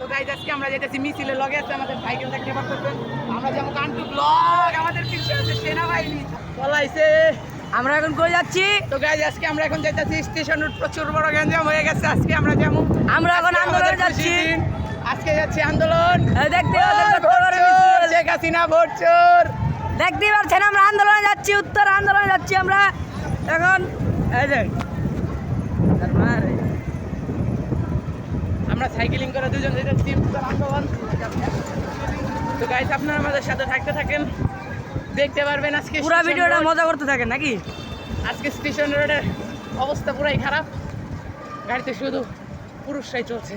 তো গাইজ আজকে আমরা যেতেছি মিছিলে লগে আছে আমাদের সাইকেল দেখতে পাচ্ছেন। আমরা যেমন কান্টু ব্লগ আমাদের পিছনে আছে সেনাবাহিনী পলাইছে। আমরা এখন কই যাচ্ছি? তো গাইজ আজকে আমরা এখন যাইতেছি স্টেশন রোড, প্রচুর বড় গ্যাঞ্জাম হয়ে গেছে। আজকে আমরা যেমন এখন আন্দোলনে যাচ্ছি। আজকে যাচ্ছি আন্দোলন। দেখতে শেখ হাসিনা ভোট চোর। দেখতেই পাচ্ছেন আমরা আন্দোলনে যাচ্ছি, উত্তর আন্দোলনে যাচ্ছি আমরা এখন। এই যে আমরা সাইকেলিং করে দুজন যাচ্ছি উত্তর আন্দোলন। তো গাইজ আপনারা আমাদের সাথে থাকতে থাকেন, দেখতে পারবেন আজকে পুরো ভিডিওটা মজা করতে থাকেন নাকি। আজকে স্টেশন রোডের অবস্থা পুরাই খারাপ, গাড়িতে শুধু পুরুষরাই চলছে।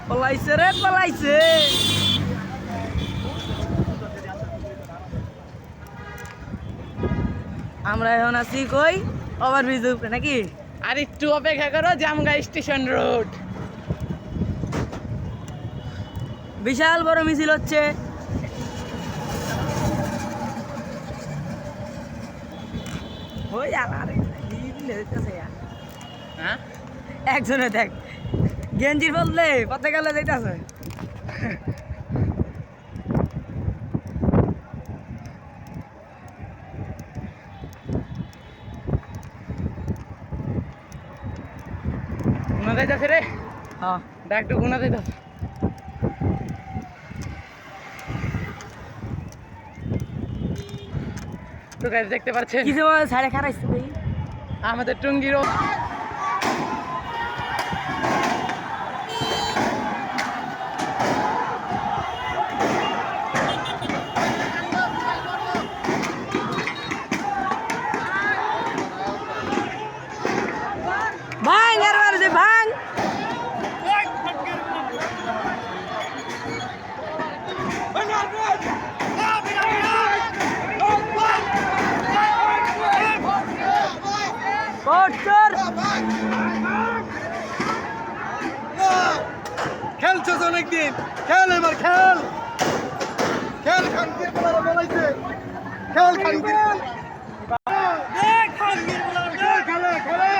পলাইছে রে পলাইছে। আমরা এখন আছি কই? ওভারব্রিজ উপরে নাকি। আর একটু অপেক্ষা করো, জামগাঁ স্টেশন রোড। বিশাল বড় মিছিল হচ্ছে। ওই আরে হ্যাঁ, একজনে দেখ গেঞ্জির বললে পতাকালে যাইতেছে। গুনা যাইতেছে রে। হ্যাঁ দেখ একটু গুনা যাইতেছে। তো গাইজ দেখতে পাচ্ছেন কিছু সাড়ে খারাইছে ভাই আমাদের টুঙ্গিরও ভাঙ আর মারছে ভাঙ। খেলছিস অনেকদিন, খেল এবার খেল, খেল খানকির বলারে বলাইছে, খেল খানকির খেলে খেলে।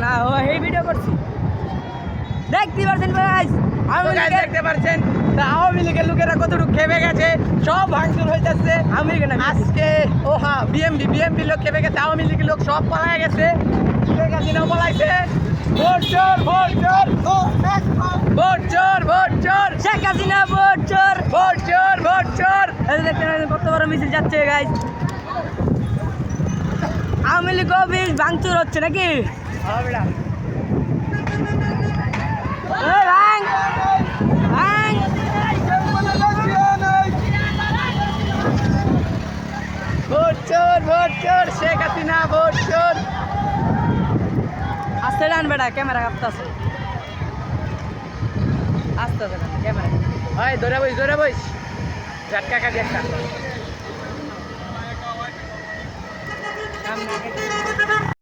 না ও এই ভিডিও করছি, দেখতে পারছেন ভাই। দেখতে পাচ্ছেন আওয়ামী লীগের লোকেরা কতটুকু খেপে গেছে, সব ভাঙচুর হয়ে যাচ্ছে। আওয়ামী লীগের না আজকে ও হ্যাঁ বিএমপি লোক খেপে গেছে, আওয়ামী লীগের লোক সব পালায় গেছে, শেখ হাসিনাও পালাইছে। ভোট চোর ভোট চোর ভোট চোর ভোট চোর শেখ হাসিনা ভোট চোর ভোট চোর ভোট চোর। এই যে দেখতে পাচ্ছেন কত বড় মিছিল যাচ্ছে গাইস। আওয়ামী লীগ অফিস ভাঙচুর হচ্ছে নাকি। এই ভাঙ ভাঙ। ভোট চোর শেখ হাসিনা ভোট চোর। আস্তে ডান বেটা, ক্যামেরা কাঁপতাছে। আস্তে ডান ক্যামেরা। হয় ধরে বইস ঝাটকা কাজে একটা। সামনে